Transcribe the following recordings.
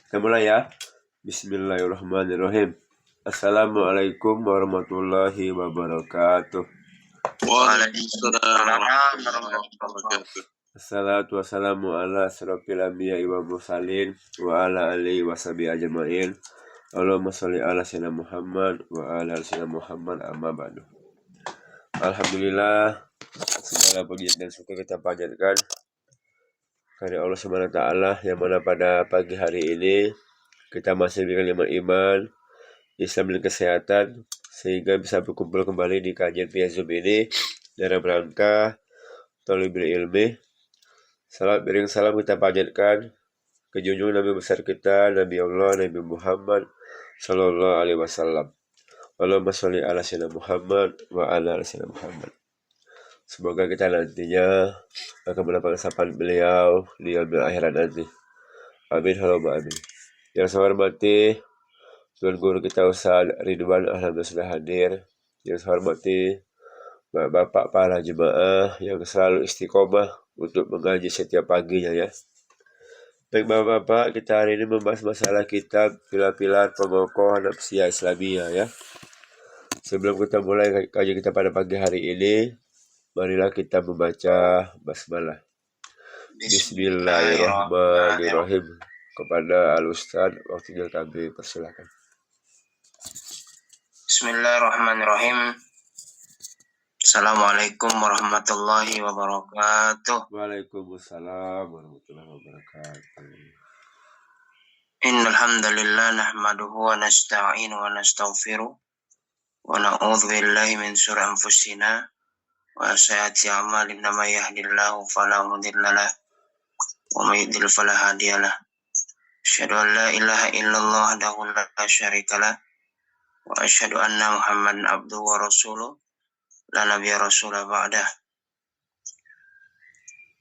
Kita mulai ya. Bismillahirrahmanirrahim. Assalamualaikum warahmatullahi wabarakatuh. Waalaikumsalam warahmatullahi wabarakatuh. Assalatu wassalamu ala asyrafil anbiya'i wal mursalin wa ala alihi washabihi ajma'in. Allahumma sholli ala sayyidina Muhammad wa ala ali sayyidina Muhammad amma ba'du. Alhamdulillah, segala puji dan syukur kita panjatkan kepada Allah Subhanahu wa taala yang mana pada pagi hari ini kita masih diberikan iman, Islam dan kesehatan sehingga bisa berkumpul kembali di kajian via Zoom ini dalam rangka thalibul ilmi. Salam beriring salam kita panjatkan ke junjungan Nabi besar kita, Nabi Allah, Nabi Muhammad sallallahu alaihi wasallam. Allahumma sholli ala sayyidina Muhammad wa ala ali sayyidina Muhammad. Semoga kita nantinya akan mendapatkan sapaan beliau di yaumil akhirat nanti. Amin Allahumma amin. Yang saya hormati Tuan Guru kita Ustaz Ridwan, alhamdulillah sudah hadir. Yang saya hormati Bapak para jemaah yang selalu istiqomah untuk mengaji setiap paginya ya. Baik Bapak-Bapak, kita hari ini membahas masalah kitab pilar-pilar pengokoh nafsiyah Islamiyah ya. Sebelum kita mulai kajian kita pada pagi hari ini, marilah kita membaca basmalah. Bismillahirrahmanirrahim. Kepada Al-Ustaz, waktunya kami persilakan. Bismillahirrahmanirrahim. Assalamualaikum warahmatullahi wabarakatuh. Waalaikumsalam warahmatullahi wabarakatuh. Innal hamdalillah nahmaduhu wa nasta'inu wa nastaghfiruh wa na'udzu billahi min shururi anfusina wa sayyiati a'malina may yahdihillahu fala mudilla lahu wa may yudlil fala hadiyalah. Asyhadu an la ilaha illallah wahdahu la syarika lah wa asyhadu anna Muhammadan abduhu wa rasuluh la nabiyya rasulah ba'dah.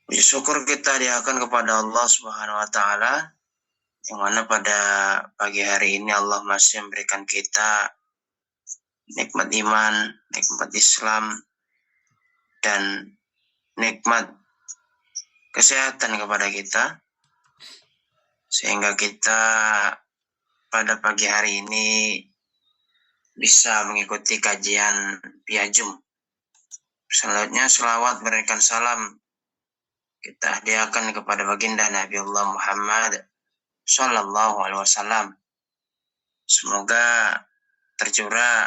Puji syukur kita diakan kepada Allah Subhanahu wa taala yang mana pada pagi hari ini Allah masih memberikan kita nikmat iman, nikmat Islam, dan nikmat kesehatan kepada kita, sehingga kita pada pagi hari ini bisa mengikuti kajian via Zoom. Selanjutnya selawat berikan salam kita hadiahkan kepada baginda Nabi Allah Muhammad sallallahu alaihi wasallam. Semoga tercurah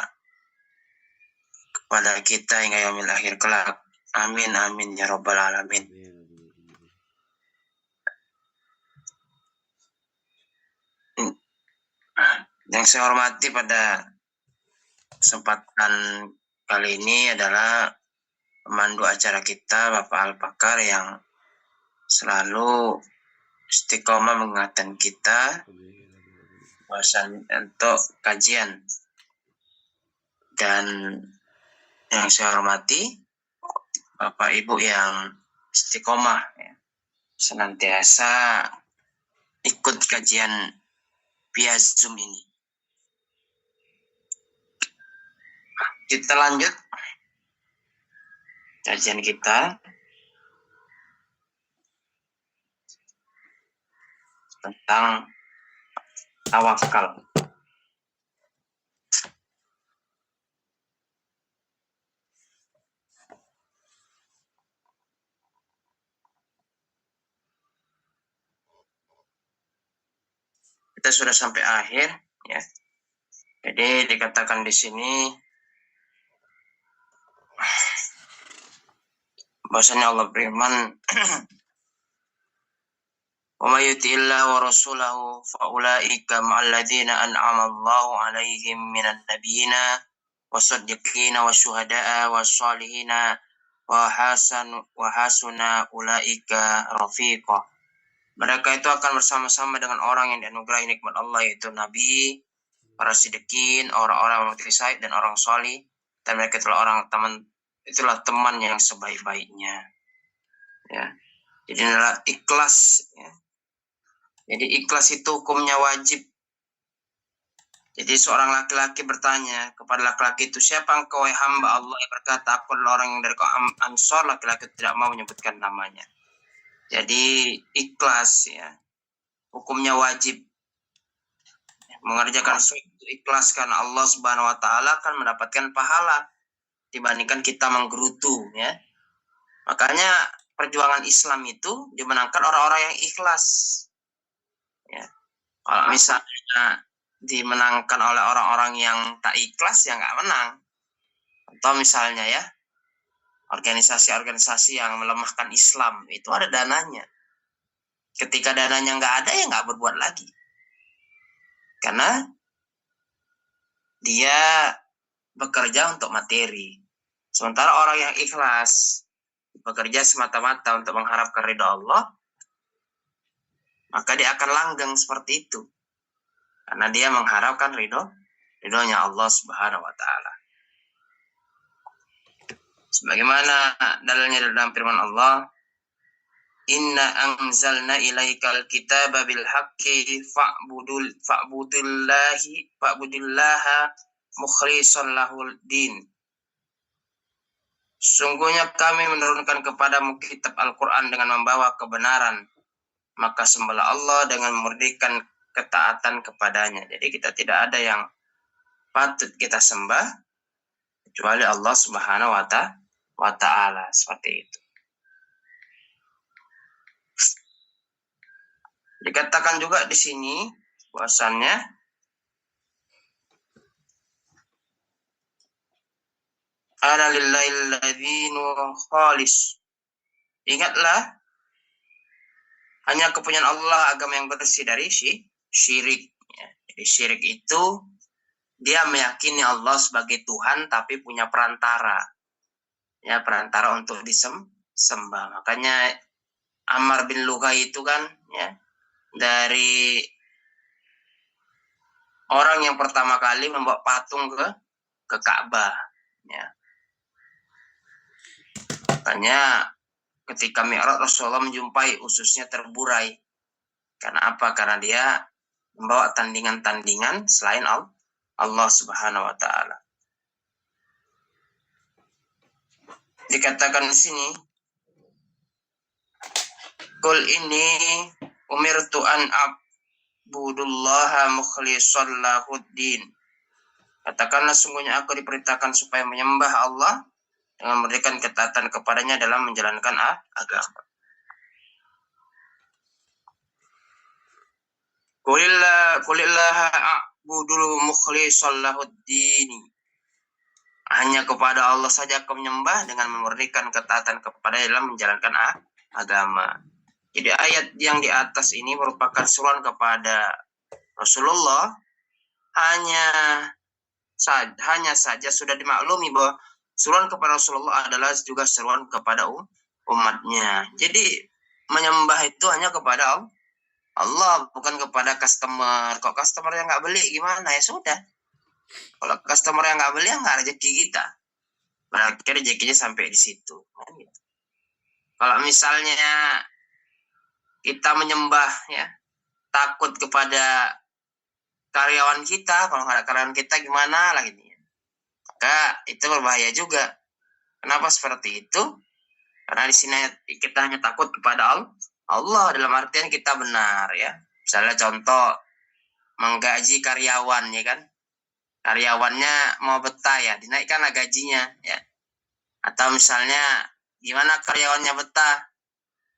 kepada kita hingga yaumil akhir kelak. Amin amin ya rabbal alamin. Yang saya hormati pada kesempatan kali ini adalah pemandu acara kita Bapak Al-Pakar yang selalu istiqomah mengingatkan kita bahwasan untuk kajian. Dan yang saya hormati Bapak Ibu yang istiqomah ya, senantiasa ikut kajian via Zoom ini. Kita lanjut kajian kita tentang tawakal. Kita sudah sampai akhir ya. Jadi dikatakan di sini bahwasanya Allah berfirman wa may yuti'illah wa rasulahu fa ulaika ma'al ladzina an'ama Allahu 'alaihim minan nabiyyina wasaddiqina wasyuhada'a wassalihina wa hasuna ulaika rafiqa. Mereka itu akan bersama-sama dengan orang yang dianugerahi nikmat Allah, yaitu nabi, para siddiqin, orang-orang yang syahid dan orang salih, dan mereka itulah teman yang sebaik-baiknya. Ya. Jadi adalah ikhlas ya. Jadi ikhlas itu hukumnya wajib. Jadi seorang laki-laki bertanya kepada laki-laki itu, siapa engkau wahai hamba Allah? Yang berkata, aku adalah orang yang dari kaum Ansor. Laki-laki tidak mau menyebutkan namanya. Jadi ikhlas ya, hukumnya wajib. Mengerjakan sesuatu ikhlas karena Allah Subhanahu wa taala akan mendapatkan pahala dibandingkan kita menggerutu, ya. Makanya perjuangan Islam itu dimenangkan orang-orang yang ikhlas. Ya. Kalau misalnya dimenangkan oleh orang-orang yang tak ikhlas, ya nggak menang. Atau misalnya ya, organisasi-organisasi yang melemahkan Islam, itu ada dananya. Ketika dananya nggak ada, ya nggak berbuat lagi. Karena dia bekerja untuk materi. Sementara orang yang ikhlas bekerja semata-mata untuk mengharapkan ridha Allah, maka dia akan langgeng seperti itu. Karena dia mengharapkan ridhonya Allah Subhanahu wa taala. Sebagaimana dalilnya dalam firman Allah, "Inna anzalna ilaikal kitaba bil haqqi fa'budillaha mukhlishan lahul din." Sungguhnya kami menurunkan kepadamu kitab Al-Quran dengan membawa kebenaran, maka sembahlah Allah dengan memurnikan ketaatan kepadanya. Jadi kita tidak ada yang patut kita sembah kecuali Allah Subhanahu wa taala, seperti itu. Dikatakan juga di sini bahwasannya ala lillahil ladzinu khalis. Ingatlah, hanya kepunyaan Allah agama yang bersih dari syirik. Jadi syirik itu dia meyakini Allah sebagai Tuhan tapi punya perantara. Ya, perantara untuk disembah. Makanya Ammar bin Lughai itu kan ya, dari orang yang pertama kali membawa patung ke Ka'bah, ya. Makanya ketika Mi'raj Rasulullah menjumpai ususnya terburai. Karena apa? Karena dia membawa tandingan-tandingan selain Allah Subhanahu wa taala. Dikatakan di sini, "Qul inni umirtu an a'budullaha mukhlishan lahuddin." Katakanlah, sungguhnya aku diperintahkan supaya menyembah Allah dengan memberikan ketaatan kepadanya dalam menjalankan agama. Qulillaha a'budu mukhlishan lahuddin. Hanya kepada Allah saja aku menyembah dengan memurnikan ketaatan kepada dalam menjalankan agama. Jadi ayat yang di atas ini merupakan seruan kepada Rasulullah. Hanya saja sudah dimaklumi bahwa seruan kepada Rasulullah adalah juga seruan kepada umatnya. Jadi menyembah itu hanya kepada Allah, bukan kepada customer. Kok customer yang nggak beli gimana? Ya sudah. Kalau customer yang nggak beli, ya nggak rezeki kita. Berarti rezekinya sampai di situ. Kalau misalnya kita menyembah, ya, takut kepada karyawan kita, kalau nggak ada karyawan kita gimana lagi? Maka itu berbahaya juga. Kenapa seperti itu? Karena di sini kita hanya takut kepada Allah dalam artian kita benar, ya. Misalnya contoh menggaji karyawan, ya kan? Karyawannya mau betah, ya, dinaikkanlah gajinya, ya. Atau misalnya gimana karyawannya betah,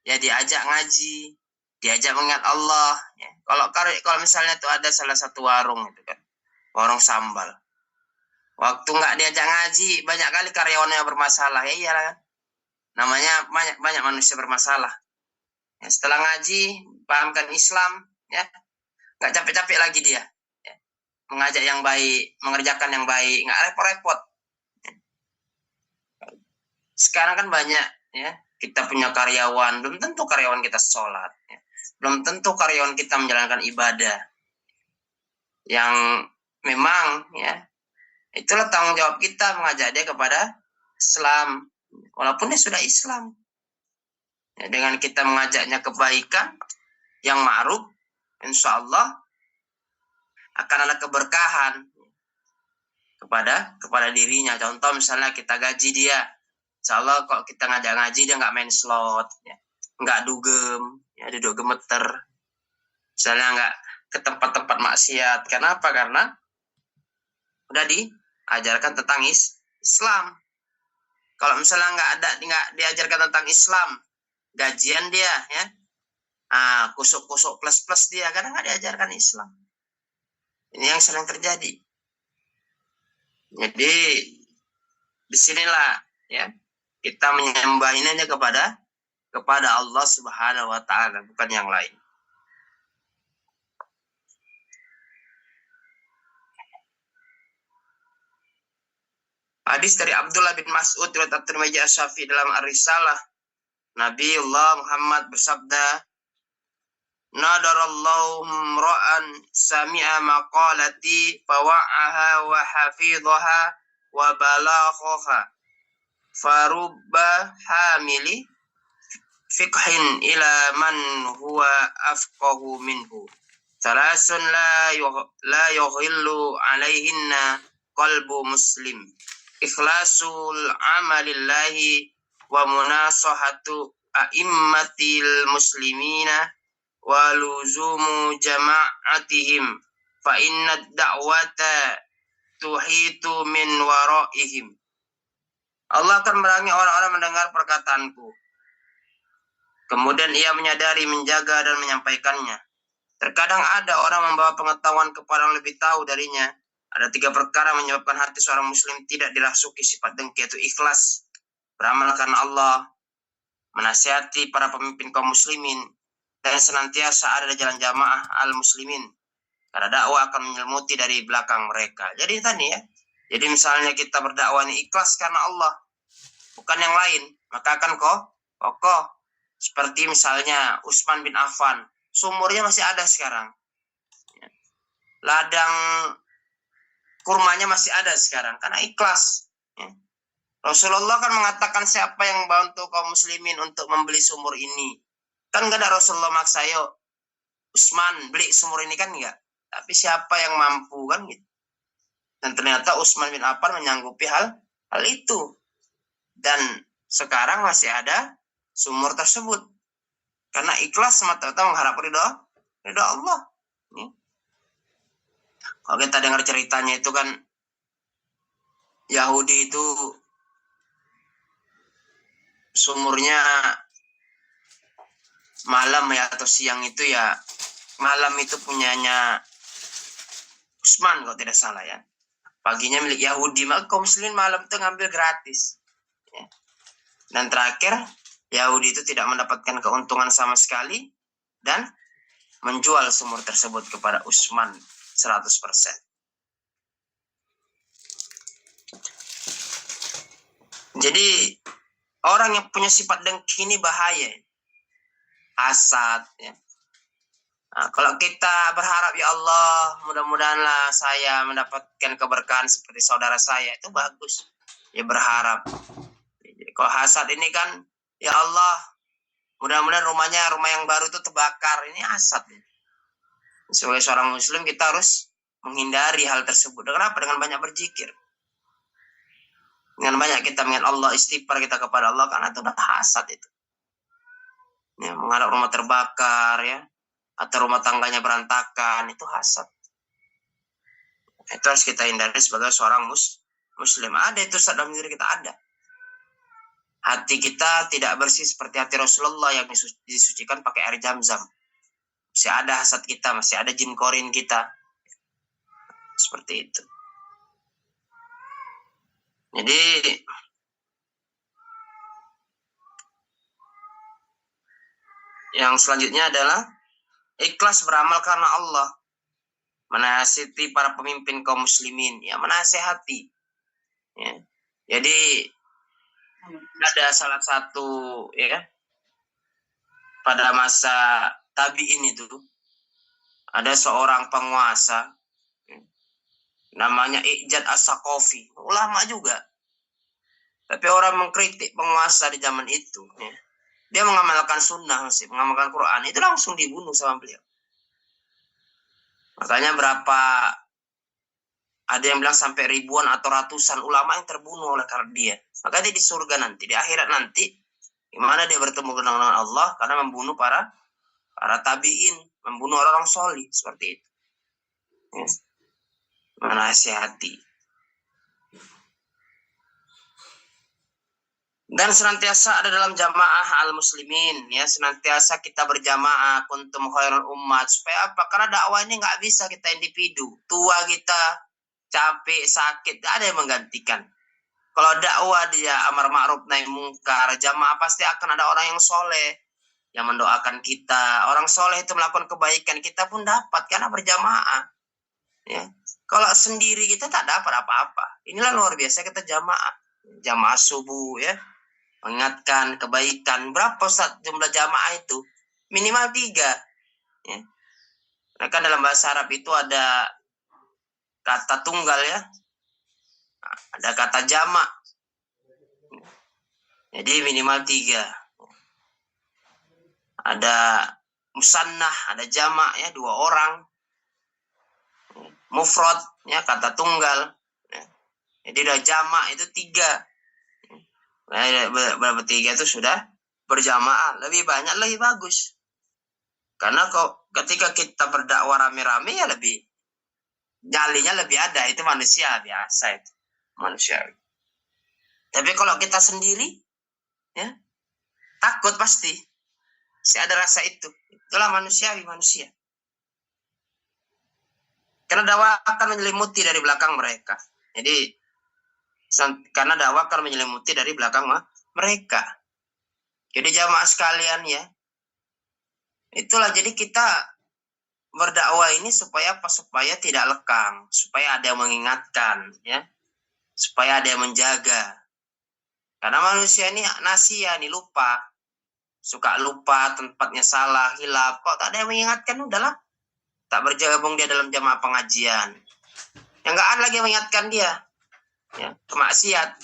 ya diajak ngaji, diajak mengingat Allah, ya. Kalau misalnya itu ada salah satu warung itu kan, warung sambal, waktu nggak diajak ngaji, banyak kali karyawannya bermasalah, ya iyalah kan, namanya banyak manusia bermasalah, ya. Setelah ngaji, pahamkan Islam, ya, nggak capek-capek lagi dia, ya, mengajak yang baik, mengerjakan yang baik, nggak repot-repot. Sekarang kan banyak, ya, kita punya karyawan, belum tentu karyawan kita sholat, ya. Belum tentu karyawan kita menjalankan ibadah yang memang, ya, itulah tanggung jawab kita mengajak dia kepada Islam walaupun dia sudah Islam, ya. Dengan kita mengajaknya kebaikan yang ma'ruf, insya Allah akan ada keberkahan kepada dirinya. Contoh misalnya kita gaji dia, insya Allah kalau kita ngajak ngaji dia nggak main slot, ya, nggak dugem, ya, duduk gemeter, misalnya ke tempat-tempat maksiat. Kenapa? Karena udah diajarkan tentang Islam. Kalau misalnya nggak diajarkan tentang Islam, gajian dia ya, kusuk-kusuk plus-plus dia, karena nggak diajarkan Islam. Ini yang sering terjadi. Jadi disinilah ya kita menyembah ini hanya kepada Allah Subhanahu wa Ta'ala, bukan yang lain. Hadis dari Abdullah bin Mas'ud riwayat At-Tirmidzi Asy-Syafi'i dalam Ar-Risalah, Nabiullah Muhammad bersabda, nadarallahu ra'an sami'a maqalati fawa'aha wa hafidhaha wa balaghaha farubba hamili fiqhin ila man huwa afqahu minhu thalasun la yughillu alaihinna qalbu muslim ikhlasul amalillahi wa munasahatu a'immatil muslimina wa luzumu jama'atihim fa inna da'wata tuhitu min waraihim. Allah akan merangi orang-orang mendengar perkataanku, kemudian ia menyadari, menjaga, dan menyampaikannya. Terkadang ada orang membawa pengetahuan kepada yang lebih tahu darinya. Ada 3 perkara menyebabkan hati seorang muslim tidak dirasuki sifat dengki, yaitu ikhlas, beramal karena Allah, menasihati para pemimpin kaum muslimin, dan senantiasa ada di jalan jamaah al-muslimin, karena dakwah akan menyelimuti dari belakang mereka. Jadi tadi ya, jadi misalnya kita berdakwah ini ikhlas karena Allah, bukan yang lain, maka akan kokoh. Seperti misalnya Utsman bin Affan, sumurnya masih ada sekarang, ladang kurmanya masih ada sekarang karena ikhlas. Rasulullah kan mengatakan siapa yang bantu kaum muslimin untuk membeli sumur ini, kan nggak ada Rasulullah maksa, yuk Utsman beli sumur ini, kan nggak. Tapi siapa yang mampu, kan gitu. Dan ternyata Utsman bin Affan menyanggupi hal itu, dan sekarang masih ada sumur tersebut karena ikhlas semata-mata mengharap ridho Allah. Kalau kita dengar ceritanya itu kan, Yahudi itu sumurnya malam ya, atau siang itu ya, malam itu punyanya Utsman kalau tidak salah ya, paginya milik Yahudi, maka kaum muslimin malam itu ngambil gratis ya. Dan terakhir Yahudi itu tidak mendapatkan keuntungan sama sekali dan menjual sumur tersebut kepada Utsman 100%. Jadi orang yang punya sifat dengki ini bahaya, hasad ya. Nah, kalau kita berharap, ya Allah, mudah-mudahanlah saya mendapatkan keberkahan seperti saudara saya, itu bagus ya, berharap. Jadi kalau hasad ini kan, ya Allah, mudah-mudahan rumah yang baru itu terbakar, ini hasad ya. Sebagai seorang muslim kita harus menghindari hal tersebut. Kenapa? Dengan banyak berzikir, dengan banyak kita mengingat Allah, istighfar kita kepada Allah, karena itu udah hasad itu ya, mengharap rumah terbakar ya, atau rumah tangganya berantakan, itu hasad. Itu harus kita hindari sebagai seorang muslim. Ada itu dalam diri kita, ada. Hati kita tidak bersih seperti hati Rasulullah yang disucikan pakai air Zam-Zam. Masih ada hasad kita, masih ada jin korin kita. Seperti itu. Jadi yang selanjutnya adalah ikhlas beramal karena Allah, menasihati para pemimpin kaum muslimin, ya, menasihati ya. Jadi ada salah satu ya, pada masa tabi'in itu ada seorang penguasa namanya Ijad As-Saqafi, ulama juga, tapi orang mengkritik penguasa di zaman itu ya. Dia mengamalkan sunnah, masih mengamalkan Quran, itu langsung dibunuh sama beliau. Makanya ada yang bilang sampai ribuan atau ratusan ulama yang terbunuh oleh karena dia. Maka dia di surga nanti, di akhirat nanti, di mana dia bertemu dengan Allah karena membunuh para tabi'in membunuh orang solih seperti itu. Ya. Menasihati. Dan senantiasa ada dalam jamaah al-muslimin, ya, senantiasa kita berjamaah kuntum khairul umat. Supaya apa? Karena dakwah ini nggak bisa kita individu. Tua kita capek, sakit, nggak ada yang menggantikan. Kalau dakwah dia amar ma'ruf nahi mungkar, jamaah pasti akan ada orang yang soleh yang mendoakan kita. Orang soleh itu melakukan kebaikan, kita pun dapat karena berjamaah. Ya. Kalau sendiri kita tak dapat apa-apa. Inilah luar biasa kita jamaah. Jamaah subuh, ya. Mengingatkan kebaikan. Berapa Ustaz jumlah jamaah itu? Minimal 3. Ya. Karena kan dalam bahasa Arab itu ada kata tunggal, ya. Ada kata jamak. Jadi minimal 3. Ada musannah, ada jamak, ya, 2 orang. Mufrad, ya, kata tunggal. Ya. Jadi udah jamak itu 3. Berapa 3 itu sudah berjamaah. Lebih banyak lebih bagus. Karena kok ketika kita berdakwah rame-rame ya lebih nyalinya lebih ada. Itu manusia biasa itu. Manusiawi. Tapi kalau kita sendiri, ya, takut pasti. Saya ada rasa itu. Itulah manusiawi, manusia. Karena dakwah akan menyelimuti dari belakang mereka. Jadi karena dakwah akan menyelimuti dari belakang mereka. Jadi jamaah sekalian, ya. Itulah, jadi kita berdakwah ini supaya apa? Supaya tidak lekang, supaya ada yang mengingatkan, ya. Supaya ada yang menjaga. Karena manusia ini nasia nih, lupa. Suka lupa, tempatnya salah, hilaf. Kok tak ada yang mengingatkan, udahlah. Tak bergabung dia dalam jamaah pengajian. Yang enggak ada lagi yang mengingatkan dia. Ya, kemaksiat.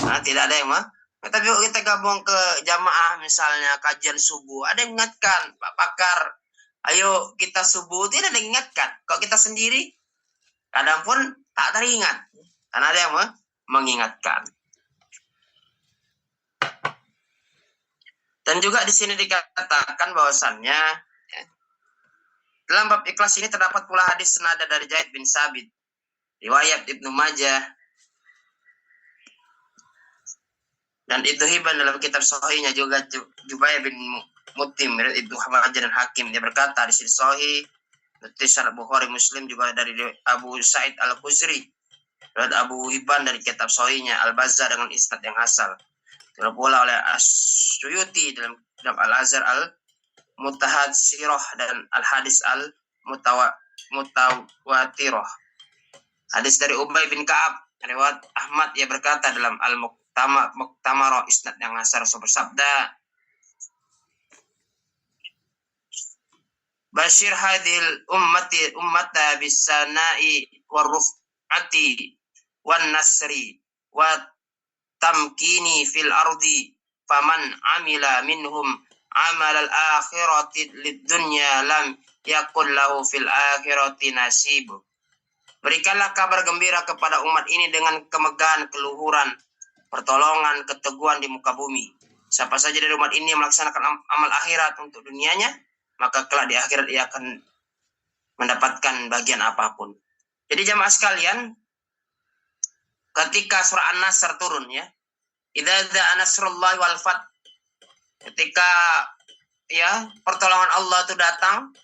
Nah, tidak ada yang tapi kita gabung ke jamaah misalnya kajian subuh, ada yang mengingatkan, Pak Pakar, ayo kita subuh, tidak ada yang mengingatkan. Kalau kita sendiri, kadang pun tak teringat, karena ada yang mengingatkan. Dan juga di sini dikatakan bahwasannya, ya, dalam bab ikhlas ini terdapat pula hadis senada dari Zaid bin Sabit, riwayat Ibnu Majah. Dan itu Hibban dalam kitab Sahihnya juga Jubair bin Mut'im, Ibnu Majah dan Hakim. Dia berkata di sini Sahih, Sahih Bukhari Muslim juga dari Abu Sa'id Al-Khudri. Dan Abu Hibban dari kitab Sahihnya Al-Bazzar dengan isnad yang hasan. Terus pula oleh As-Suyuti dalam Al-Azhar Al-Mutahatsirah dan Al-Hadis Al-Mutawatirah. Hadis dari Ubay bin Ka'ab, riwayat Ahmad, ia berkata dalam Muktamar isnad yang hasan, bersabda, Bashir hadhil ummata bis-sana'i war-ruf'ati wan-nasri wa tamkini fil ardi faman amila minhum amal al-akhirati lid-dunya lam yakul lahu fil akhirati nasib. Berikanlah kabar gembira kepada umat ini dengan kemegahan, keluhuran, pertolongan, keteguhan di muka bumi. Siapa saja dari umat ini yang melaksanakan amal akhirat untuk dunianya, maka kelak di akhirat ia akan mendapatkan bagian apapun. Jadi jamaah sekalian, ketika surah An-Nasr turun, ya, idza ja'a nasrullahi wal fath, ketika, ya, pertolongan Allah itu datang,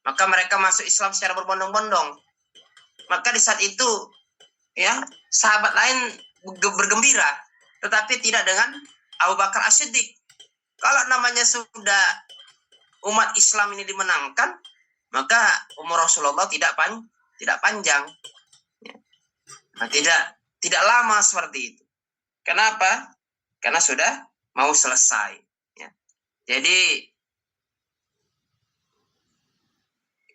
maka mereka masuk Islam secara berbondong-bondong. Maka di saat itu, ya, sahabat lain bergembira, tetapi tidak dengan Abu Bakar As-Siddiq. Kalau namanya sudah umat Islam ini dimenangkan, maka umur Rasulullah tidak panjang. Nah, tidak lama seperti itu. Kenapa? Karena sudah mau selesai. Ya. Jadi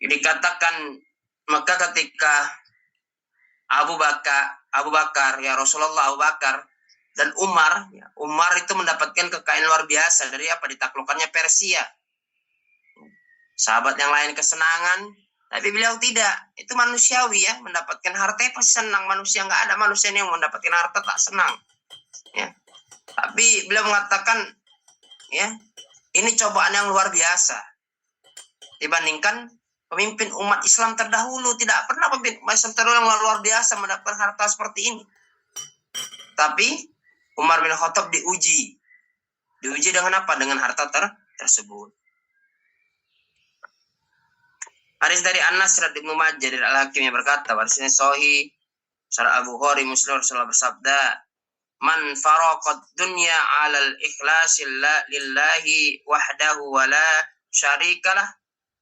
dikatakan, maka ketika Abu Bakar, ya Rasulullah, Abu Bakar dan Umar, ya, Umar itu mendapatkan kekayaan luar biasa dari apa? Ditaklukkannya Persia. Sahabat yang lain kesenangan, tapi beliau tidak. Itu manusiawi, ya, mendapatkan harta pasti senang. Manusia, nggak ada manusia yang mendapatkan harta tak senang. Ya. Tapi beliau mengatakan, ya, ini cobaan yang luar biasa. Dibandingkan pemimpin umat Islam terdahulu, tidak pernah pemimpin umat Islam terdahulu yang luar biasa mendapatkan harta seperti ini. Tapi Umar bin Khattab diuji dengan apa? Dengan harta tersebut. Hadis dari Anas radhiyallahu anhu dari Al-Hakim yang berkata, hadisnya sahih, Sahih Abu Hurairah Muslim Rasulullah bersabda, "Man faraqad dunya 'alal ikhlasi lillahi wahdahu wa la syarikalah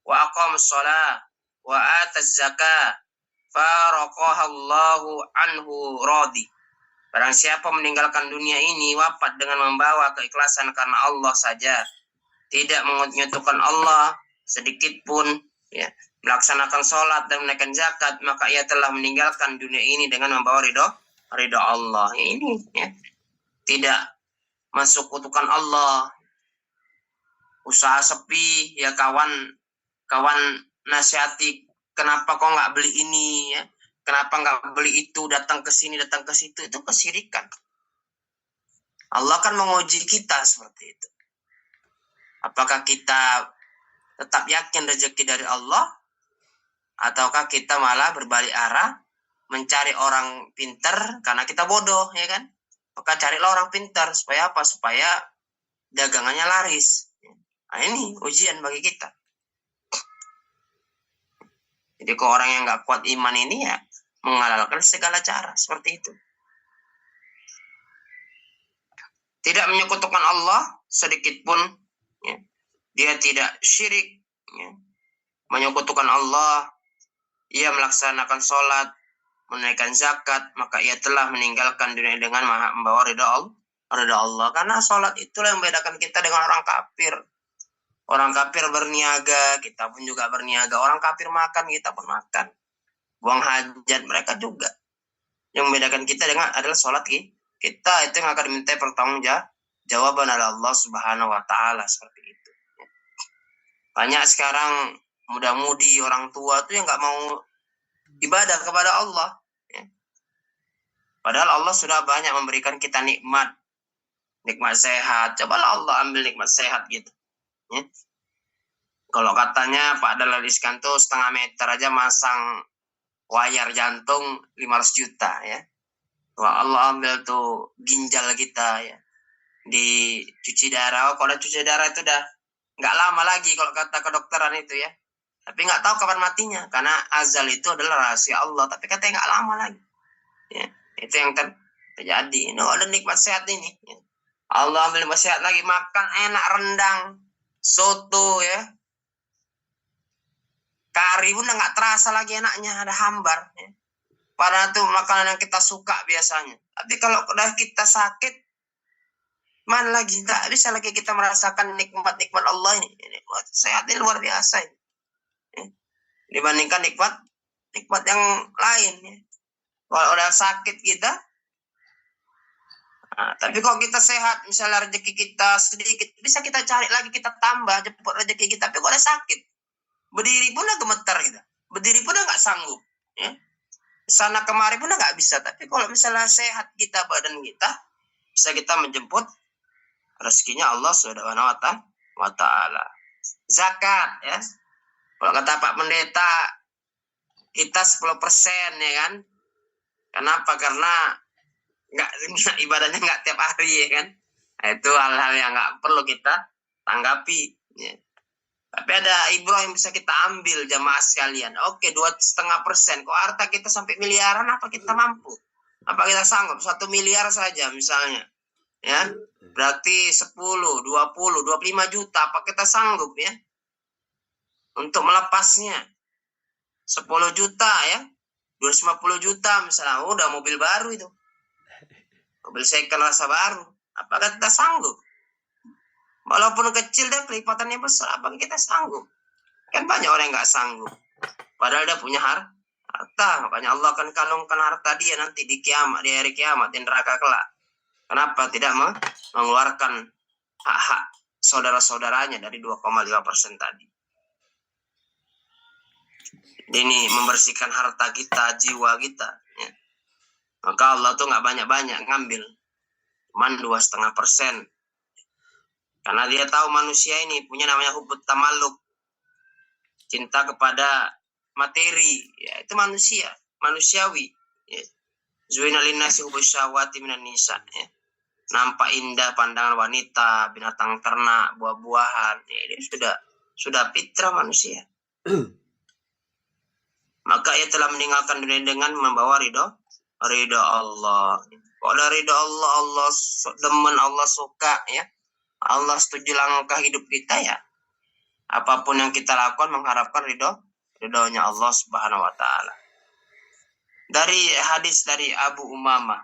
wa aqamas shalah wa ataz zakah faraqaha Allahu anhu radi." Barang siapa meninggalkan dunia ini wafat dengan membawa keikhlasan karena Allah saja, tidak menyekutukan Allah sedikit pun, ya, melaksanakan sholat dan menaikkan zakat, maka ia telah meninggalkan dunia ini dengan membawa ridho Allah. Ini, ya, tidak masuk kutukan Allah. Usaha sepi, ya kawan nasihati, kenapa kau nggak beli ini, ya? Kenapa nggak beli itu, datang ke sini, datang ke situ, itu kesyirikan. Allah kan menguji kita seperti itu. Apakah kita tetap yakin rezeki dari Allah, ataukah kita malah berbalik arah mencari orang pintar karena kita bodoh, ya kan? Maka carilah orang pintar supaya apa? Supaya dagangannya laris. Nah, ini ujian bagi kita. Jadi kalau orang yang nggak kuat iman ini, ya menghalalkan segala cara seperti itu. Tidak menyekutukan Allah sedikit pun, ya. Dia tidak syirik, ya. Menyekutukan Allah, ia melaksanakan sholat, menunaikan zakat, maka ia telah meninggalkan dunia dengan membawa ridha Allah. Karena sholat itulah yang membedakan kita dengan orang kafir. Orang kafir berniaga, kita pun juga berniaga. Orang kafir makan, kita pun makan. Buang hajat, mereka juga. Yang membedakan kita adalah sholat kita, itu yang akan diminta pertanggungjawaban oleh Allah Subhanahu wa Ta'ala, seperti itu. Banyak sekarang muda-mudi orang tua tuh yang nggak mau ibadah kepada Allah, ya. Padahal Allah sudah banyak memberikan kita nikmat sehat. Cobalah Allah ambil nikmat sehat gitu, ya. Kalau katanya Pak Dahlan Iskan tuh 0,5 meter aja masang wayar jantung 500 juta, ya. Wah, Allah ambil tuh ginjal kita, ya, dicuci darah. Kalau cuci darah itu udah nggak lama lagi kalau kata kedokteran itu, ya. Tapi nggak tahu kapan matinya, karena azal itu adalah rahasia Allah. Tapi katanya nggak lama lagi, ya. Itu yang terjadi. Ini ada nikmat sehat ini, ya. Allah ambil nikmat sehat lagi, makan enak, rendang, soto, ya, kari pun udah nggak terasa lagi enaknya, ada hambar, ya. Padahal itu makanan yang kita suka biasanya. Tapi kalau udah kita sakit, mana lagi, nggak bisa lagi kita merasakan nikmat Allah ini. Nikmat sehat ini luar biasa ini, ya. Dibandingkan nikmat yang lain, ya. Kalau udah sakit kita, nah, tapi kalau kita sehat, misalnya rezeki kita sedikit, bisa kita cari lagi, kita tambah jemput rezeki kita. Tapi kalau udah sakit, berdiri pun udah gemetar kita, berdiri pun udah nggak sanggup, ya. Sana kemari pun udah nggak bisa. Tapi kalau misalnya sehat kita, badan kita, bisa kita menjemput rezekinya Allah Subhanahu wa Ta'ala. Zakat, ya. Kalau kata Pak Pendeta, kita 10%, ya kan? Kenapa? Karena ibadahnya nggak tiap hari, ya kan? Nah, itu hal-hal yang nggak perlu kita tanggapi, ya. Tapi ada ibrah yang bisa kita ambil, jamaah sekalian. Oke, 2,5%. Kok harta kita sampai miliaran, apa kita mampu? Apa kita sanggup? 1 miliar saja misalnya, ya. Berarti 10, 20, 25 juta. Apa kita sanggup, ya, untuk melepasnya? 10 juta, ya. 250 juta misalnya. Udah mobil baru itu. Mobil second rasa baru. Apakah kita sanggup? Walaupun kecil dan kelipatannya besar, apakah kita sanggup? Kan banyak orang yang nggak sanggup. Padahal dia punya harta. Makanya Allah akan kalungkan harta dia nanti di hari kiamat, di neraka kelak. Kenapa tidak mengeluarkan hak-hak saudara-saudaranya dari 2,5% tadi? Ini membersihkan harta kita, jiwa kita, ya. Maka Allah tuh nggak banyak-banyak ngambil, cuman 2,5%. Karena dia tahu manusia ini punya namanya hubut tamaluk. cinta kepada materi, ya itu manusiawi. Ya. Zuina linnasi hubbus syahwati minan nisa, ya. Nampak indah pandangan wanita, binatang ternak, buah-buahan, ya, ini sudah fitrah manusia. Maka ia telah meninggalkan dunia dengan membawa ridho Allah. Kalau ridho Allah, Allah demen, Allah suka, ya. Allah setuju langkah hidup kita, ya. Apapun yang kita lakukan mengharapkan ridhonya Allah Subhanahu wa taala. Dari hadis dari Abu Umamah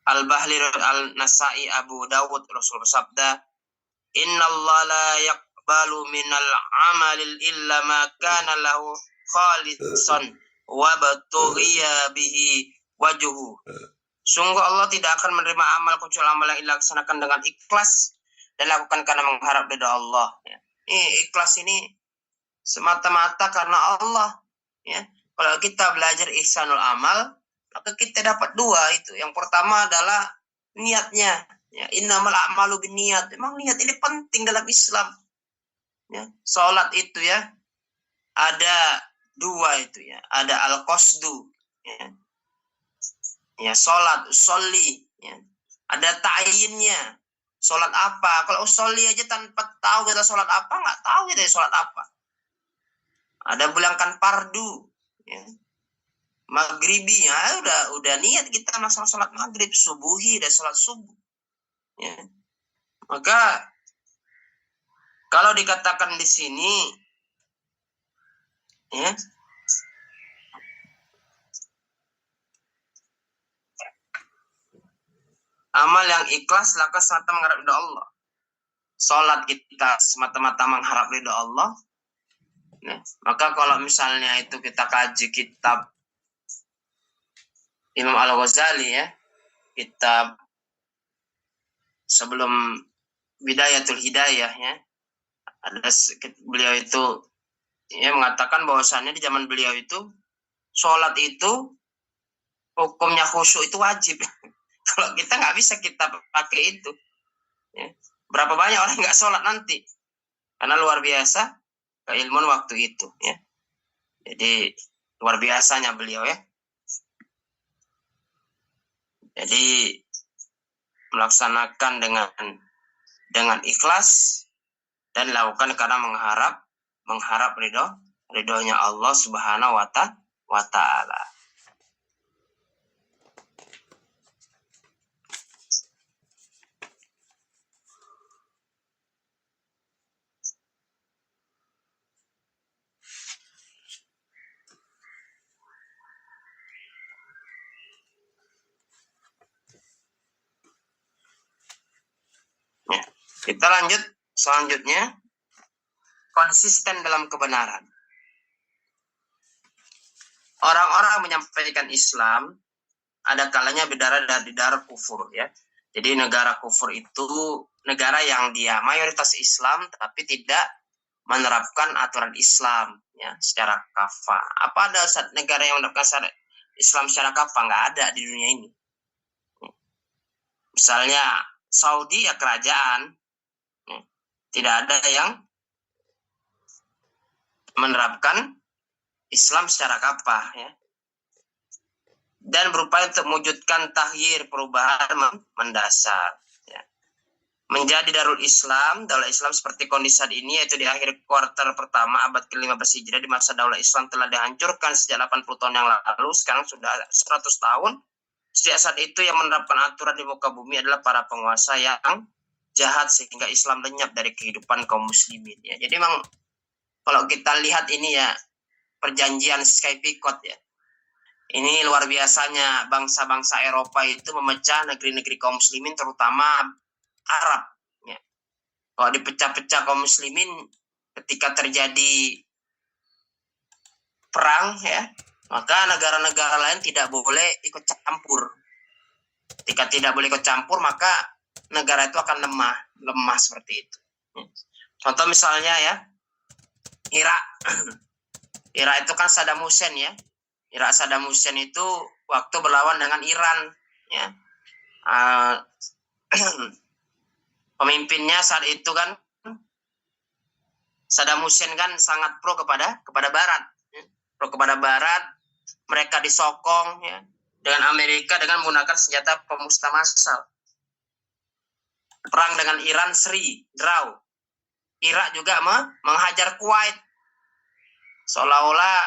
Al-Bahli Al-Nasai Abu Dawud, Rasul bersabda, "Inna Allah la yaqbalu minal amalil illa ma kana lahu khalisan wa batughiya bihi wajhu." Sungguh Allah tidak akan menerima amal kecuali amal yang dilaksanakan dengan ikhlas dan lakukan karena mengharap ridha Allah. Ikhlas ini semata-mata karena Allah. Ya. Kalau kita belajar ihsanul amal, maka kita dapat dua itu. Yang pertama adalah niatnya. Ya, innamal a'malu binniyat. Memang niat ini penting dalam Islam. Ya, salat itu ya ada dua itu ya. Ada al-qasdu. Ya. Ya, salat, usolli. Ya. Ada ta'yinnya. Salat apa? Kalau usolli aja tanpa tahu kita salat apa, nggak tahu kita salat apa. Ada bilangkan fardu. Ya. Maghribi, ya udah niat kita masalah salat maghrib, subuhi dan salat subuh. Ya. Maka kalau dikatakan di sini, ya, amal yang ikhlas lakukan semata mengharap ridha Allah. Salat kita semata-mata mengharap ridha Allah. Nah, maka kalau misalnya itu kita kaji kitab Imam Al-Ghazali, ya, kitab sebelum Bidayatul Hidayah, ya, ada beliau itu ya mengatakan bahwasannya di zaman beliau itu sholat itu hukumnya khusyuk itu wajib. Kalau kita nggak bisa kita pakai itu. Ya. Berapa banyak orang nggak sholat nanti karena luar biasa keilmuan waktu itu. Ya. Jadi luar biasanya beliau, ya. Jadi melaksanakan dengan ikhlas dan lakukan karena mengharap ridhonya Allah Subhanahu wa taala. Ya, kita lanjut selanjutnya, konsisten dalam kebenaran. Orang-orang menyampaikan Islam ada kalanya berdarah dari darah kufur, ya. Jadi negara kufur itu negara yang dia mayoritas Islam tapi tidak menerapkan aturan Islam, ya, secara kafah. Apa ada negara yang menerapkan Islam secara kafah? Nggak ada di dunia ini. Misalnya Saudi, ya kerajaan, ya, tidak ada yang menerapkan Islam secara kafah, ya. Dan berupaya untuk mewujudkan tahyir, perubahan mendasar, ya. Menjadi Darul Islam, Daulah Islam seperti kondisi saat ini, yaitu di akhir kuartal pertama abad ke-15 Hijriah, di masa Daulah Islam telah dihancurkan sejak 80 tahun yang lalu, sekarang sudah 100 tahun. Sejak saat itu yang menerapkan aturan di muka bumi adalah para penguasa yang jahat sehingga Islam lenyap dari kehidupan kaum muslimin, ya. Jadi memang kalau kita lihat ini, ya, perjanjian Sykes-Picot, ya. Ini luar biasanya bangsa-bangsa Eropa itu memecah negeri-negeri kaum muslimin, terutama Arab. Ya. Kalau dipecah-pecah kaum muslimin ketika terjadi perang, ya, maka negara-negara lain tidak boleh ikut campur. Ketika tidak boleh ikut campur, maka negara itu akan lemah seperti itu. Contoh misalnya, ya, Irak. Irak itu kan Saddam Hussein, ya. Irak Saddam Hussein itu waktu berlawan dengan Iran, ya. Pemimpinnya saat itu kan Saddam Hussein kan sangat pro kepada Barat, ya. Pro kepada Barat, mereka disokong ya dengan Amerika dengan menggunakan senjata pemusnah massal. Perang dengan Iran seri, draw. Irak juga menghajar Kuwait. Seolah-olah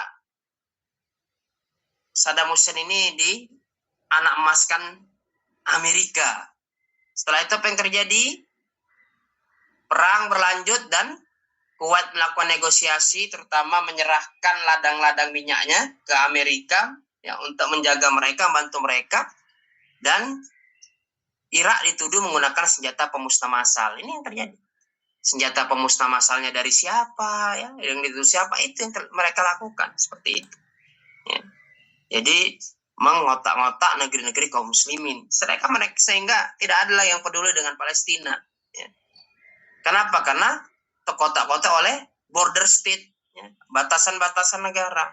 Saddam Hussein ini di anak emaskan Amerika. Setelah itu apa yang terjadi? Perang berlanjut dan Kuwait melakukan negosiasi, terutama menyerahkan ladang-ladang minyaknya ke Amerika ya untuk menjaga mereka, bantu mereka. Dan Irak dituduh menggunakan senjata pemusnah massal. Ini yang terjadi. Senjata pemusnah massalnya dari siapa ya? Yang dituduh siapa, itu yang mereka lakukan seperti itu. Ya. Jadi mengotak-ngotak negeri-negeri kaum muslimin. Sehingga tidak ada lagi yang peduli dengan Palestina. Ya. Kenapa? Karena terkotak-kotak oleh border state, ya. Batasan-batasan negara.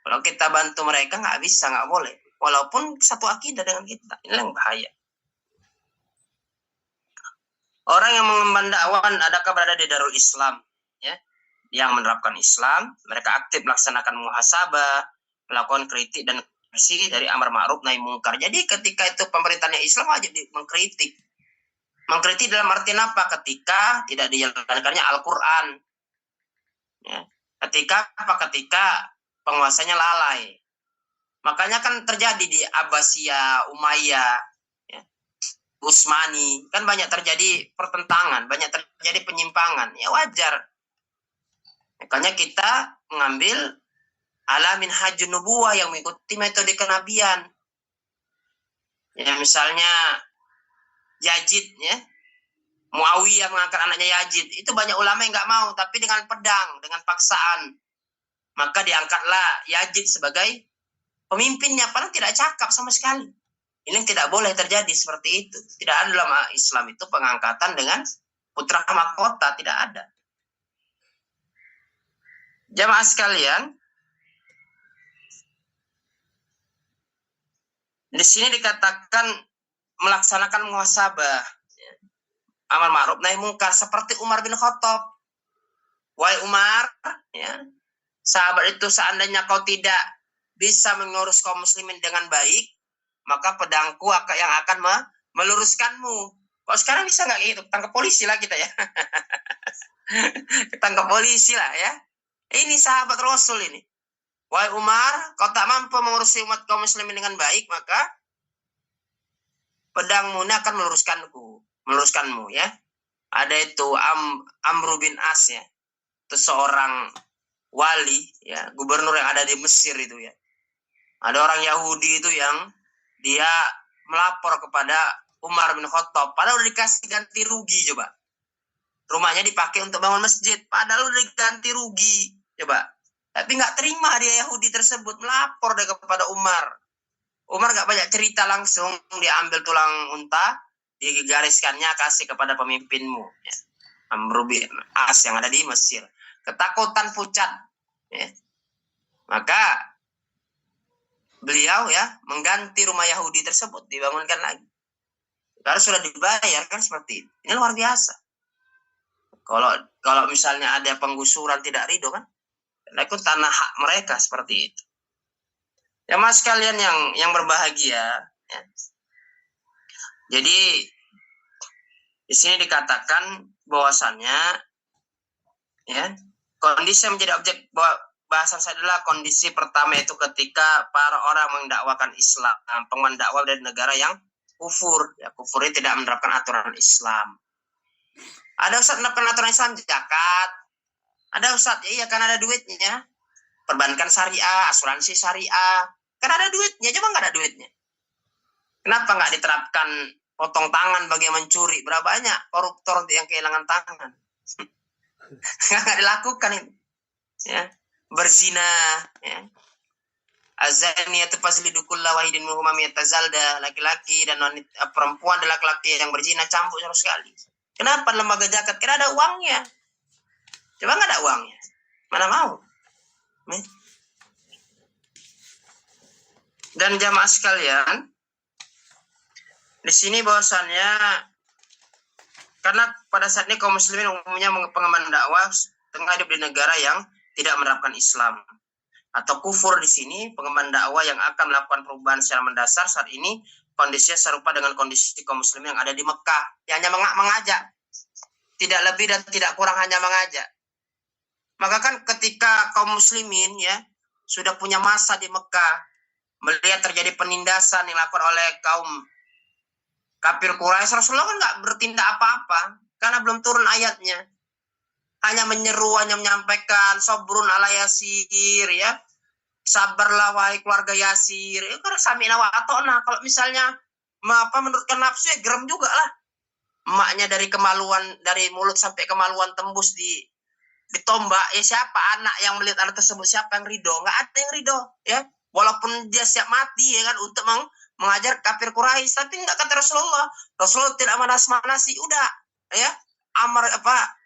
Kalau kita bantu mereka nggak bisa, nggak boleh. Walaupun satu akidah dengan kita. Ini yang bahaya. Orang yang mengemban dakwah adakah berada di Darul Islam, ya, yang menerapkan Islam, mereka aktif melaksanakan muhasabah, melakukan kritik dan bersih dari amar ma'ruf nahi mungkar. Jadi ketika itu pemerintahnya Islam wajib mengkritik. Mengkritik dalam artian apa? Ketika tidak dijalankannya Al-Quran. Ya. Ketika penguasanya lalai. Makanya kan terjadi di Abbasiyah, Umayyah, ya, Utsmani, kan banyak terjadi pertentangan, banyak terjadi penyimpangan. Ya wajar. Makanya kita mengambil alamin hajun nubuwah yang mengikuti metode kenabian. Ya misalnya Yazid, ya, Muawiyah mengangkat anaknya Yazid. Itu banyak ulama yang nggak mau, tapi dengan pedang, dengan paksaan. Maka diangkatlah Yazid sebagai pemimpinnya, padahal tidak cakap sama sekali. Ini tidak boleh terjadi seperti itu. Tidak ada dalam Islam itu pengangkatan dengan putra mahkota, tidak ada. Jamaah sekalian, di sini dikatakan melaksanakan muhasabah, amar ma'ruf nahi mungkar, seperti Umar bin Khattab. Wahai Umar, ya, sahabat itu seandainya kau tidak bisa mengurus kaum muslimin dengan baik, maka pedangku yang akan meluruskanmu. Kok sekarang bisa nggak gitu? Tangkap polisi lah kita ya. Tangkap polisi lah ya. Ini sahabat Rasul ini. Wahai Umar, kau tak mampu mengurusi umat kaum muslimin dengan baik, maka pedangmu ini akan meluruskanmu ya. Ada itu Amr bin As ya. Itu seorang wali ya, gubernur yang ada di Mesir itu ya. Ada orang Yahudi itu yang dia melapor kepada Umar bin Khattab, padahal udah dikasih ganti rugi coba. Rumahnya dipakai untuk bangun masjid, padahal udah diganti rugi coba. Tapi nggak terima dia Yahudi tersebut, melapor dia kepada Umar. Umar nggak banyak cerita, langsung dia ambil tulang unta, digariskannya kasih kepada pemimpinmu. Ya. Amr bin As yang ada di Mesir. Ketakutan pucat. Ya. Maka beliau ya mengganti rumah Yahudi tersebut, dibangunkan lagi. Karena sudah dibayar kan seperti itu. Ini luar biasa. Kalau misalnya ada penggusuran tidak ridho kan, itu tanah hak mereka seperti itu. Ya mas kalian yang berbahagia. Ya. Jadi di sini dikatakan bahwasannya ya kondisi yang menjadi objek bahasan saya adalah kondisi pertama itu ketika para orang mendakwakan Islam, penguat dakwah dari negara yang kufur. Ya, kufur ini tidak menerapkan aturan Islam. Ada ustaz menerapkan aturan Islam, zakat. Ada ustaz, ya iya kan ada duitnya. Perbankan syariah, asuransi syariah. Kan ada duitnya, coba nggak ada duitnya. Kenapa nggak diterapkan potong tangan bagi yang mencuri? Berapa banyak koruptor yang kehilangan tangan? Nggak dilakukan ini. Ya. Berzina, ya. Azaniyatu fazlidu kulla wahidin minhuma yatazalda, laki-laki dan perempuan dan laki-laki yang berzina campur sama sekali. Kenapa lembaga zakat? Karena ada uangnya. Coba nggak ada uangnya, mana mau? Dan jamaah sekalian, di sini bahwasannya karena pada saat ini kaum muslimin umumnya pengemban dakwah Tengah hidup di negara yang tidak menerapkan Islam. Atau kufur di sini, pengemban dakwah yang akan melakukan perubahan secara mendasar saat ini kondisinya serupa dengan kondisi kaum muslim yang ada di Mekah. Yang hanya mengajak. Tidak lebih dan tidak kurang, hanya mengajak. Maka kan ketika kaum muslimin ya sudah punya masa di Mekah, melihat terjadi penindasan yang dilakukan oleh kaum kafir Quraisy, Rasulullah kan nggak bertindak apa-apa karena belum turun ayatnya. Hanya menyeru, hanya menyampaikan sabrun ala yasir ya. Sabarlah wahai keluarga Yasir. Ya karena sami'na wa ata'na. Kalau misalnya menurutkan nafsu ya gerem juga lah. Emaknya dari kemaluan, dari mulut sampai kemaluan tembus ditombak, ya siapa anak yang melihat anak tersebut, siapa yang ridho? Nggak ada yang ridho ya. Walaupun dia siap mati ya kan untuk mengajar kafir Quraisy, tapi nggak kata Rasulullah. Rasulullah tidak manas-manasi, udah ya amar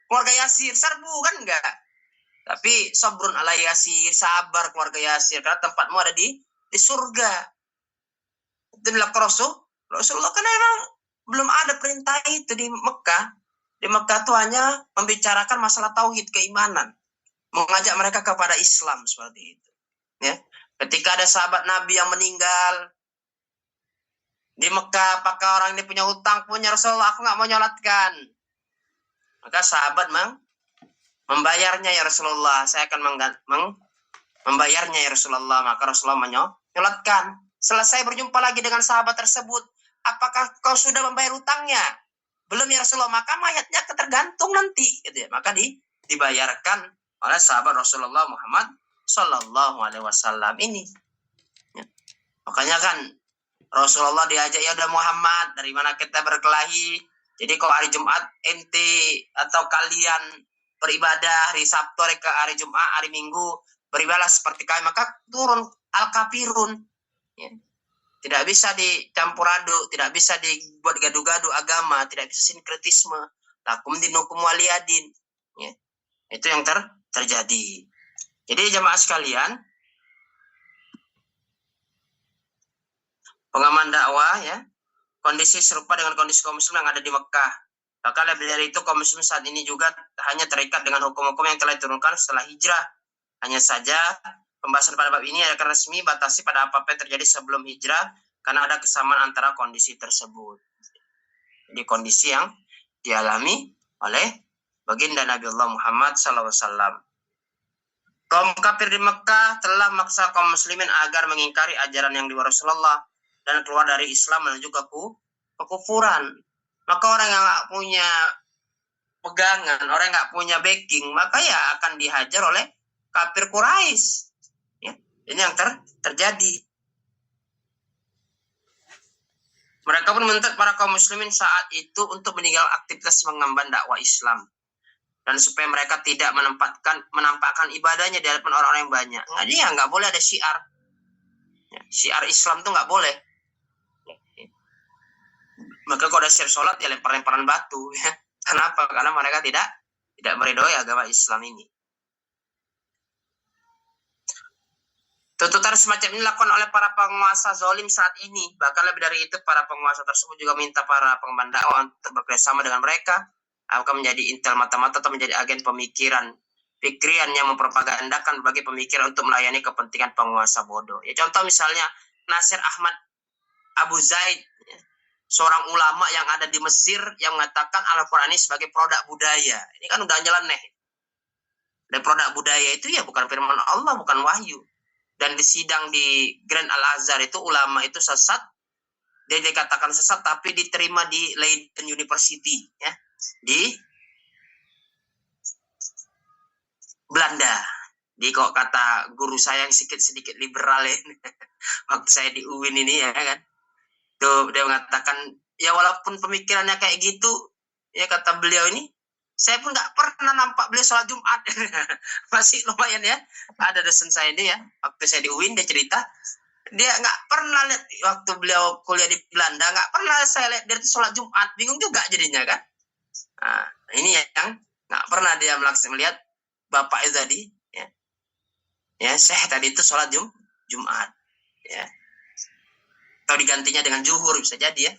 keluarga Yasir serbu kan enggak. Tapi sabrun ala Yasir, sabar keluarga Yasir karena tempatmu ada di surga. Itu dilakukan Rasulullah kan memang belum ada perintah itu di Mekah. Di Mekah itu hanya membicarakan masalah tauhid, keimanan, mengajak mereka kepada Islam seperti itu. Ya, ketika ada sahabat Nabi yang meninggal di Mekah, apakah orang ini punya hutang? Punya. Rasulullah, aku nggak mau nyolatkan. Maka sahabat membayarnya ya Rasulullah, saya akan membayarnya ya Rasulullah. Maka Rasulullah menyolatkan. Selesai berjumpa lagi dengan sahabat tersebut, apakah kau sudah membayar hutangnya? Belum ya Rasulullah, maka mayatnya tergantung nanti gitu ya. Maka dibayarkan oleh sahabat Rasulullah Muhammad Sallallahu Alaihi Wasallam ini ya. Makanya kan Rasulullah diajak, ya udah Muhammad, dari mana kita berkelahi? Jadi kalau hari Jumat ente atau kalian beribadah, hari Sabtu, hari Jumat, hari Minggu beribadah seperti kami, maka turun al-kafirun ya. Tidak bisa dicampur aduk, tidak bisa dibuat gaduh-gaduh agama, tidak bisa sinkretisme. Lakum dinukum waliyadin. Ya. Itu yang terjadi. Jadi jemaah sekalian, pengaman dakwah ya, kondisi serupa dengan kondisi kaum muslim yang ada di Mekah. Maka lebih dari itu, kaum muslim saat ini juga hanya terikat dengan hukum-hukum yang telah diturunkan setelah hijrah. Hanya saja pembahasan pada bab ini akan resmi batasi pada apa-apa yang terjadi sebelum hijrah, karena ada kesamaan antara kondisi tersebut. Jadi kondisi yang dialami oleh baginda Nabi Allah Muhammad SAW. Kaum kafir di Mekah telah memaksa kaum muslimin agar mengingkari ajaran yang diwaris Rasulullah dan keluar dari Islam menuju kekufuran. Maka orang yang nggak punya pegangan, orang yang nggak punya backing, maka ya akan dihajar oleh kafir Quraisy. Ya, ini yang terjadi. Mereka pun menuntut para kaum muslimin saat itu untuk meninggal aktivitas mengemban dakwah Islam. Dan supaya mereka tidak menampakkan ibadahnya di hadapan orang-orang yang banyak. Nggak boleh ada syiar. Ya, syiar Islam itu nggak boleh. Maka kalau ada syiar sholat, ya lempar-lemparan batu. Ya. Kenapa? Karena mereka tidak meridhoi agama Islam ini. Tuntutan semacam ini dilakukan oleh para penguasa zalim saat ini. Bahkan lebih dari itu, para penguasa tersebut juga minta para pengemban dakwah untuk bekerjasama dengan mereka, akan menjadi intel mata-mata atau menjadi agen pikirian yang mempropagandakan berbagai pemikiran untuk melayani kepentingan penguasa bodoh. Ya, contoh misalnya Nasir Ahmad Abu Zaid, ya, seorang ulama yang ada di Mesir yang mengatakan Al-Quran ini sebagai produk budaya. Ini kan udah nyeleneh. Dan produk budaya itu ya bukan firman Allah, bukan wahyu. Dan di sidang di Grand Al-Azhar itu ulama itu sesat, dia dikatakan sesat tapi diterima di Leiden University ya, di Belanda. Di kok kata guru saya yang sedikit liberal ya, waktu saya di UIN ini ya kan, tuh dia mengatakan ya walaupun pemikirannya kayak gitu ya, kata beliau ini, saya pun nggak pernah nampak beliau sholat Jumat. Masih lumayan ya. Ada dosen saya ini ya, waktu saya di UIN dia cerita, dia nggak pernah lihat waktu beliau kuliah di Belanda, nggak pernah saya lihat dia sholat Jumat. Bingung juga jadinya kan. Nah, ini yang nggak pernah dia melihat bapak itu tadi ya Syekh tadi itu sholat Jumat ya, atau digantinya dengan zuhur bisa jadi ya.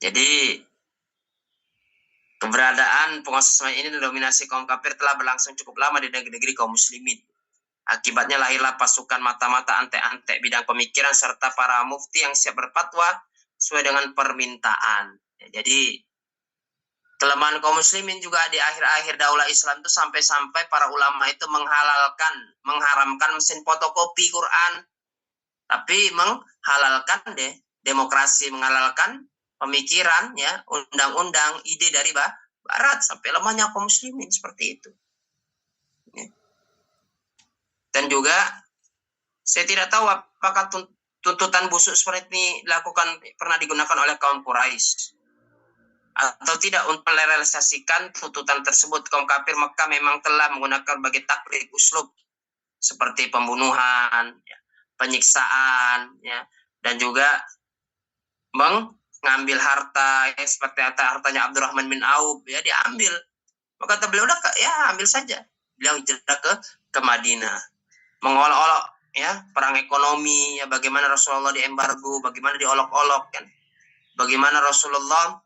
Jadi Keberadaan penguasa ini didominasi kaum kafir telah berlangsung cukup lama di negeri-negeri kaum muslimin. Akibatnya lahirlah pasukan mata-mata antek-antek bidang pemikiran serta para mufti yang siap berfatwa sesuai dengan permintaan. Jadi kelemahan kaum muslimin juga di akhir-akhir daulah Islam itu sampai-sampai para ulama itu mengharamkan mesin fotokopi Quran, tapi menghalalkan demokrasi, menghalalkan pemikiran, ya, undang-undang, ide dari Barat, sampai lemahnya kaum muslimin seperti itu. Dan juga saya tidak tahu apakah tuntutan busuk seperti ini pernah digunakan oleh kaum Quraisy atau tidak untuk merealisasikan tuntutan tersebut. Kaum kafir Mekah memang telah menggunakan berbagai taktik uslub seperti pembunuhan, ya, penyiksaan, ya, dan juga mengambil harta, ya, seperti hartanya Abdurrahman bin Auf, ya, diambil. Maka kata beliau, udah, ya, ambil saja. Beliau hijrah ke Madinah, mengolok-olok, ya, perang ekonomi, ya, bagaimana Rasulullah diembargo, bagaimana diolok-olok, kan, bagaimana Rasulullah,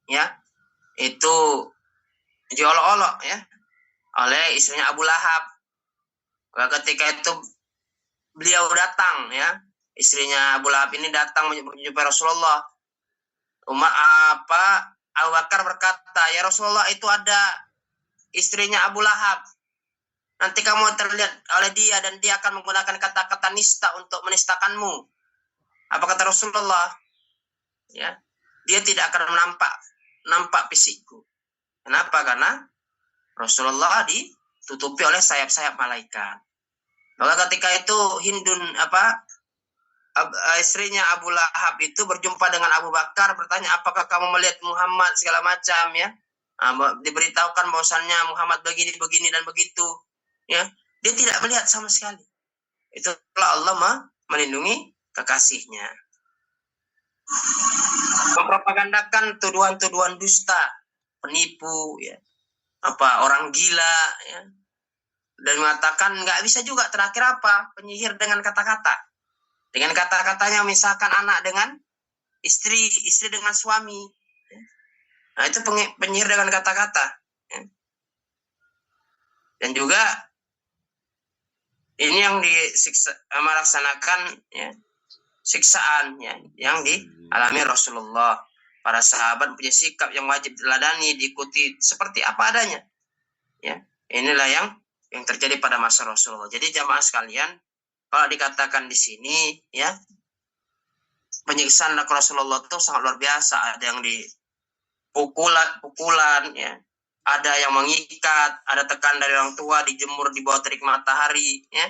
ya, itu diolok-olok, ya, oleh istrinya Abu Lahab. Ketika itu beliau datang, ya, istrinya Abu Lahab ini datang menjumpai Rasulullah. Abu Bakar berkata, ya Rasulullah, itu ada istrinya Abu Lahab. Nanti kamu terlihat oleh dia dan dia akan menggunakan kata-kata nista untuk menistakanmu. Apa kata Rasulullah? Ya, dia tidak akan nampak fisikku. Kenapa? Karena Rasulullah ditutupi oleh sayap-sayap malaikat. Maka ketika itu istrinya Abu Lahab itu berjumpa dengan Abu Bakar, bertanya, apakah kamu melihat Muhammad, segala macam, ya. Diberitahukan bahwasannya Muhammad begini dan begitu, ya. Dia tidak melihat sama sekali. Itulah Allah melindungi kekasihnya. Mempropagandakan tuduhan-tuduhan dusta, penipu, ya, orang gila, ya, dan mengatakan nggak bisa juga. Terakhir penyihir dengan kata-kata. Dengan kata-katanya misalkan anak dengan istri dengan suami. Nah, itu penyihir dengan kata-kata. Dan juga ini yang melaksanakan, ya, siksaan, ya, yang dialami Rasulullah. Para sahabat punya sikap yang wajib diladani, diikuti seperti apa adanya. Ya, inilah yang terjadi pada masa Rasulullah. Jadi jamaah sekalian, kalau dikatakan di sini, ya, penyiksaan Rasulullah itu sangat luar biasa. Ada yang pukulan, ya, ada yang mengikat, ada tekan dari orang tua, dijemur di bawah terik matahari, ya,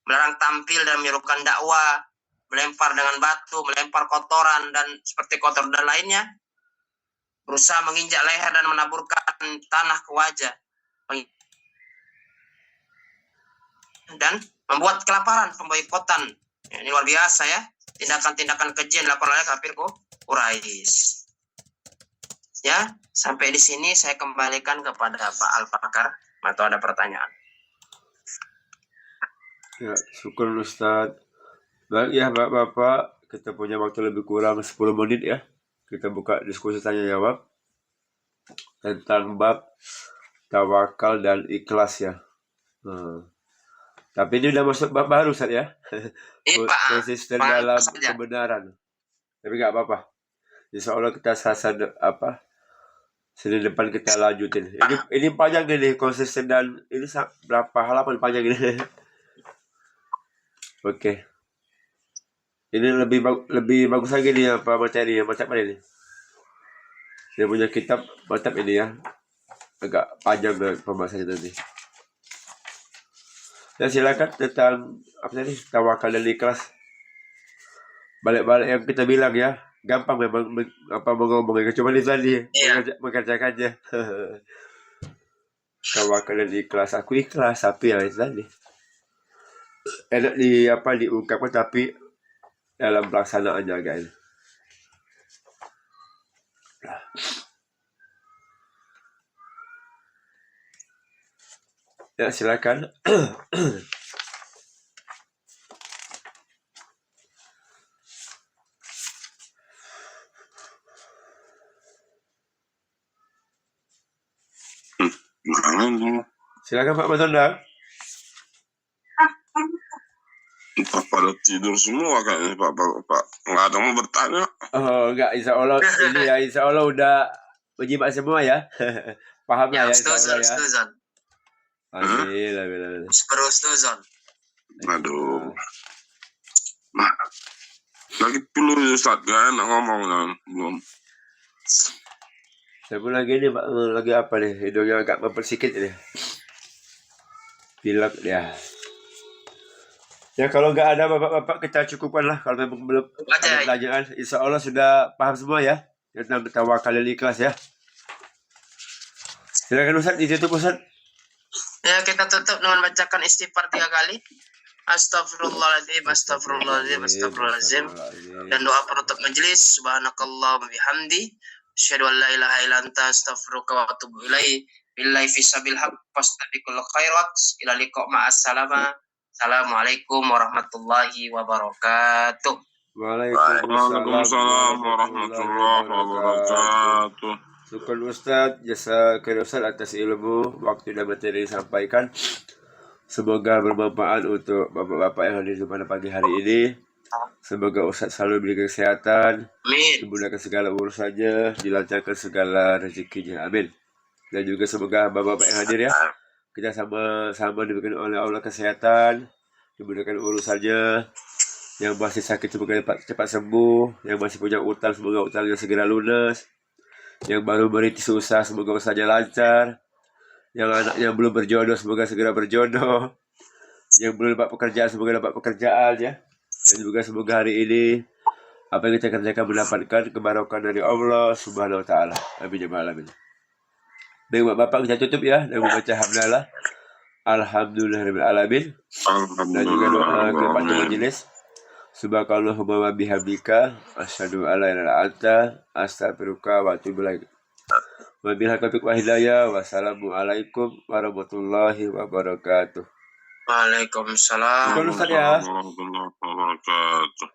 melarang tampil dan menyerukan dakwah, melempar dengan batu, melempar kotoran dan seperti kotor dan lainnya, berusaha menginjak leher dan menaburkan tanah ke wajah, dan membuat kelaparan, pemboikotan. Ya, ini luar biasa, ya, tindakan-tindakan keji yang dilakukan oleh kafir Quraisy. Ya, sampai di sini saya kembalikan kepada Pak Al-Pakar atau ada pertanyaan. Ya, syukur Ustaz. Baik ya Bapak, kita punya waktu lebih kurang 10 menit, ya. Kita buka diskusi tanya jawab tentang bab tawakal dan ikhlas, ya. Tapi ini udah masuk bab baru, Ustaz, ya. Konsisten dalam kebenaran. Tapi nggak apa-apa. Insya Allah kita Senin depan kita lanjutin. Ini panjang nih, konsisten dan ini berapa halaman panjang ini. Oke. Ini lebih bagus lagi nih materi macam mana ini. Dia punya kitab mantap ini, ya. Agak panjang pembahasannya nanti. Ya, silakan tentang tawakal dan ikhlas. Balik-balik yang kita bilang, ya. Gampang memang ngomongnya, cuma ini tadi mengerjakannya. Tawakal dan ikhlas. Aku ikhlas, tapi yang itu tadi enak diungkapkan, tapi dalam pelaksanaannya agak enak. Ya, silakan. Silakan Pak Mazondang. Pak pada tidur semua kayaknya Pak. Nggak ada mau bertanya. Oh enggak, insya Allah ini ya, insya Allah udah menyimak semua ya. Paham lah ya, insya Allah ya. Ustazan. Amin, amin, amin. Ustazan. Aduh. Nah, lagi dulu Ustaz, gak enak ngomong kan, belum. Saya pun lagi nih Pak, lagi apa nih, hidungnya agak mempersikit ini. Pilek dia. Ya kalau nggak ada bapak-bapak kita cukupkan lah, kalau memang belum ada pertanyaan. Insya Allah sudah paham semua ya tentang tawakal dan ikhlas ya. Silakan Ustaz, ditutup Ustaz. Ya, kita tutup dengan bacakan istighfar 3 kali. Astagfirullahaladzim, astagfirullahaladzim, astagfirullahaladzim. Dan doa penutup majelis. Subhanakallah wa bihamdi. Asyhadu an la ilaha illa anta astaghfiruka wa atubu ilaik. Billahi fisabil haq fastabiqul khairat. Ila liqa ma'as salama. Assalamualaikum warahmatullahi wabarakatuh. Waalaikumsalam warahmatullahi wabarakatuh. Syukur Ustaz, jasa khair Ustaz atas ilmu, waktu dan materi disampaikan. Semoga bermanfaat untuk bapak-bapak yang hadir pada pagi hari ini. Semoga Ustaz selalu diberi kesehatan, dimudahkan segala urusannya, dilancarkan segala rezekinya. Amin. Dan juga semoga bapak-bapak yang hadir ya, kita sama-sama diberikan oleh Allah kesehatan, dimudahkan urusannya. Yang masih sakit semoga cepat sembuh, yang masih punya utang semoga utangnya segera lunas, yang baru merintis usaha semoga usahanya lancar, yang anaknya belum berjodoh semoga segera berjodoh, yang belum dapat pekerjaan semoga dapat pekerjaan ya. Dan juga semoga hari ini apa yang kita kerjakan mendapatkan kebarokan dari Allah Subhanahu wa taala. Amin ya rabbal alamin. Baik Bapak kita tutup ya dengan membaca hamdalah alhamdulillahirabbil alamin. Dan juga doa kepada majelis. Subhanallahumma wa bihamdika asyhadu an la ilaha illa anta astaghfiruka wa atubu ilaik. Wabillahi taufiq wa hidayah. Wassalamualaikum warahmatullahi wabarakatuh. Waalaikumsalam Syukur Ustaz ya. Warahmatullahi wabarakatuh.